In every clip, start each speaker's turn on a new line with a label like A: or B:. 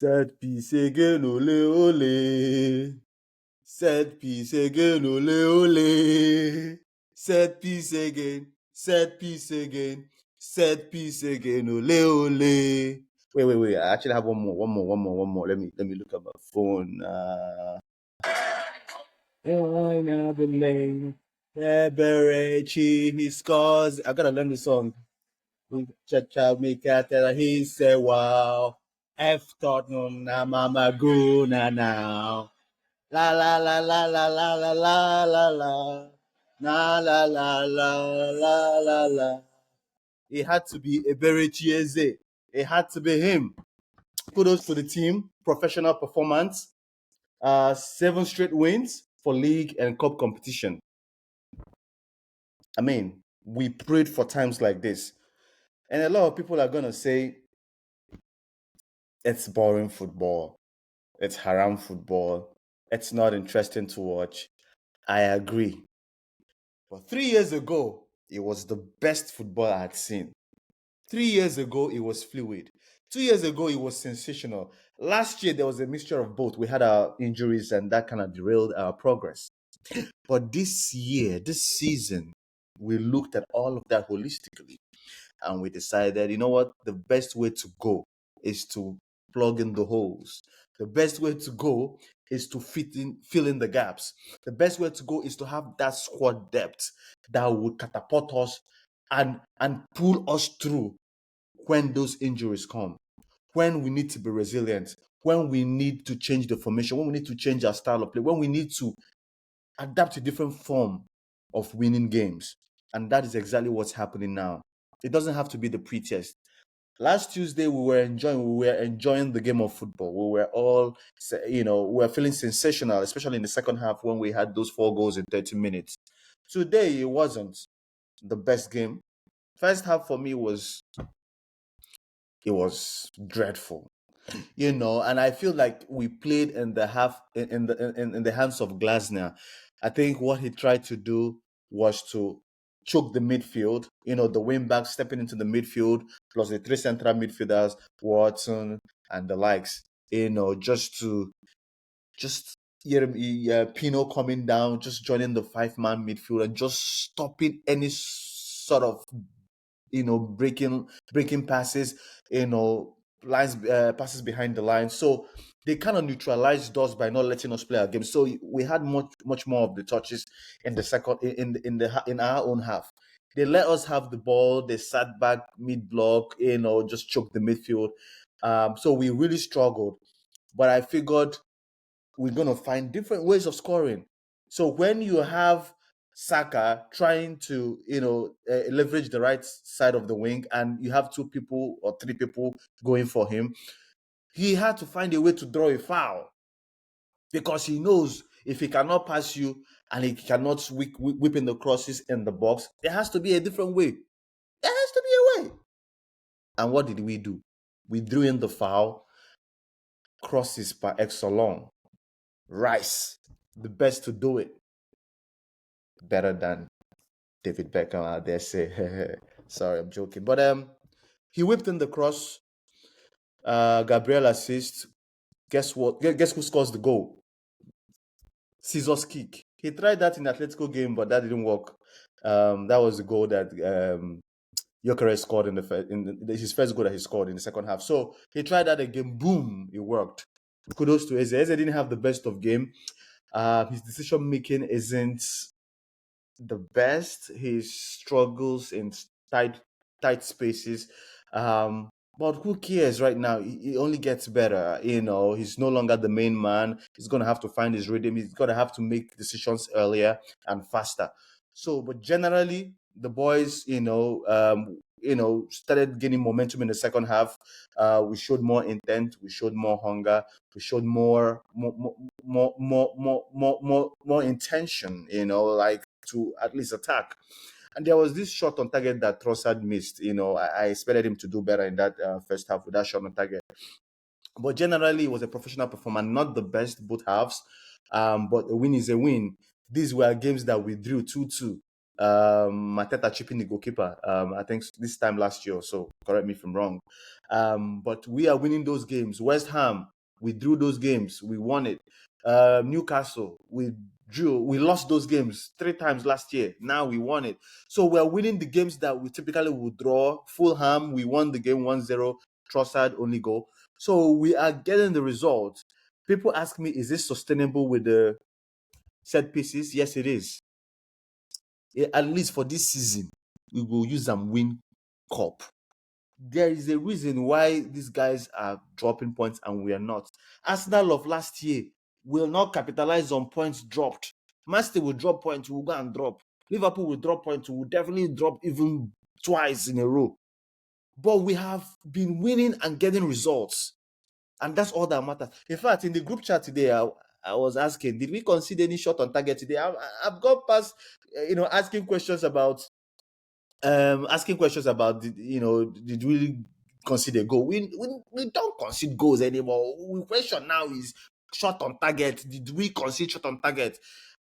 A: Set piece again, ole ole. Set piece again, ole ole. Set piece again. Set piece again. Set piece again, ole ole. Wait. I actually have one more. Let me look at my phone. EBERECHI, he scores. I gotta learn the song. Cha make a tell he say wow. F Tottenham na mama guna now. La la la la la la la la la la. Na la la la la la la. It had to be EBERECHI EZE. It had to be him. Kudos to the team. Professional performance. 7 straight wins for league and cup competition. I mean, we prayed for times like this. And a lot of people are going to say, it's boring football. It's haram football. It's not interesting to watch. I agree. But 3 years ago, it was the best football I had seen. 3 years ago, it was fluid. 2 years ago, it was sensational. Last year, there was a mixture of both. We had our injuries and that kind of derailed our progress. But this year, this season, we looked at all of that holistically. And we decided, you know what? The best way to go is to plug in the holes. The best way to go is to fill in the gaps. The best way to go is to have that squad depth that would catapult us and pull us through when those injuries come, when we need to be resilient, when we need to change the formation, when we need to change our style of play, when we need to adapt to different form of winning games. And that is exactly what's happening now. It doesn't have to be the pretest. Last Tuesday, we were enjoying the game of football. We were all, we were feeling sensational, especially in the second half when we had those 4 goals in 30 minutes. Today, it wasn't the best game. First half for me was dreadful, and I feel like we played in the hands of Glasner. I think what he tried to do was to choke the midfield, the wing back stepping into the midfield, plus the 3 central midfielders, Watson and the likes, Pino coming down, just joining the 5-man midfield and just stopping any sort of, breaking passes, lines, passes behind the line. So they kind of neutralized us by not letting us play our game. So we had much more of the touches in the second in our own half. They let us have the ball. They sat back mid block, just choked the midfield. So we really struggled. But I figured we're gonna find different ways of scoring. So when you have Saka trying to, leverage the right side of the wing, and you have 2 people or 3 people going for him, he had to find a way to draw a foul because he knows if he cannot pass you and he cannot whip in the crosses in the box, there has to be a different way. There has to be a way. And what did we do? We drew in the foul, crosses par excellence. Rice, the best to do it. Better than David Beckham, I dare say. Sorry, I'm joking. But he whipped in the cross. Gabriel assist. Guess what? Guess who scores the goal? Scissors kick. He tried that in the Atletico game, but that didn't work. That was the goal that Gyökeres scored in his first goal that he scored in the second half. So he tried that again. Boom, it worked. Kudos to Eze. Eze didn't have the best of game. His decision making isn't the best. He struggles in tight spaces. But who cares right now? He only gets better. He's no longer the main man. He's gonna have to find his rhythm. He's gonna have to make decisions earlier and faster. So, but generally, the boys, started gaining momentum in the second half. We showed more intent. We showed more hunger. We showed more intention. Like to at least attack. And there was this shot on target that Trossard missed. I expected him to do better in that first half with that shot on target. But generally, it was a professional performance, not the best both halves. But a win is a win. These were games that we drew 2-2. Mateta chipping the goalkeeper, I think this time last year, so correct me if I'm wrong. But we are winning those games. West Ham, We drew those games. We won it. Newcastle, we drew. We lost those games 3 times last year. Now we won it. So we're winning the games that we typically would draw. Fulham, we won the game 1-0. Trossard only goal. So we are getting the results. People ask me, is this sustainable with the set pieces? Yes, it is. At least for this season, we will use them win cup. There is a reason why these guys are dropping points and we are not. Arsenal of last year will not capitalize on points dropped. Man City will drop points, we'll go and drop. Liverpool will drop points, we'll definitely drop even twice in a row. But we have been winning and getting results. And that's all that matters. In fact, in the group chat today, I was asking, did we concede any shot on target today? I've got past, asking questions about did we concede a goal? We don't concede goals anymore. The question now is shot on target. Did we concede shot on target?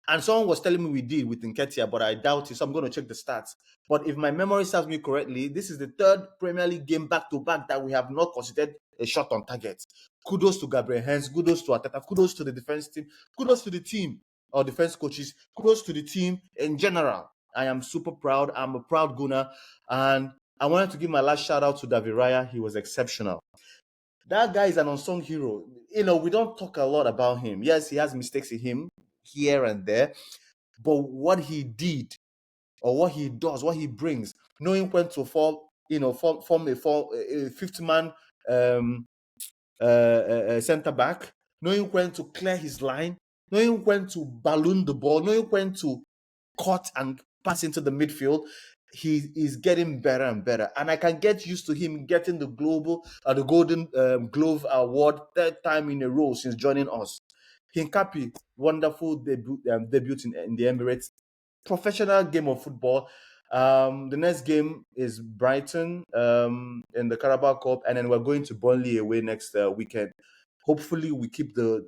A: And someone was telling me we did with Nketiah, but I doubt it. So I'm going to check the stats. But if my memory serves me correctly, this is the 3rd Premier League game back-to-back that we have not considered a shot on target. Kudos to Gabriel Hens. Kudos to Ateta. Kudos to the defense team. Kudos to the team or defense coaches. Kudos to the team in general. I am super proud. I'm a proud Gooner. And I wanted to give my last shout out to David Raya. He was exceptional. That guy is an unsung hero. We don't talk a lot about him. Yes, he has mistakes in him here and there. But what he did or what he does, what he brings, knowing when to form a fifth man center back, knowing when to clear his line, knowing when to balloon the ball, knowing when to cut and pass into the midfield, he is getting better and better. And I can get used to him getting the Golden Glove Award 3rd time in a row since joining us. Hincapi, wonderful debut in the Emirates. Professional game of football. The next game is Brighton in the Carabao Cup, and then we're going to Burnley away next weekend. Hopefully, we keep the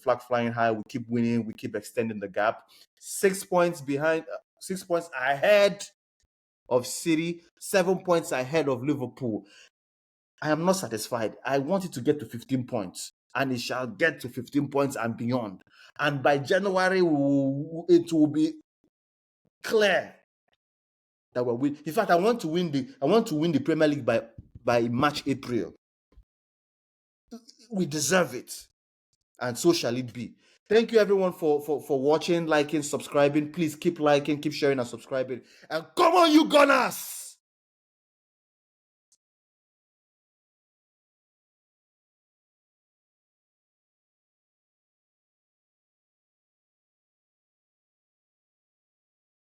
A: flag flying high. We keep winning. We keep extending the gap. 6 points behind, 6 points ahead of City, 7 points ahead of Liverpool. I am not satisfied. I want it to get to 15 points, and it shall get to 15 points and beyond. And by January, it will be clear that we're winning. In fact, I want to win the Premier League by March, April. We deserve it, and so shall it be. Thank you everyone for watching, liking, subscribing. Please keep liking, keep sharing, and subscribing. And come on, you Gunners!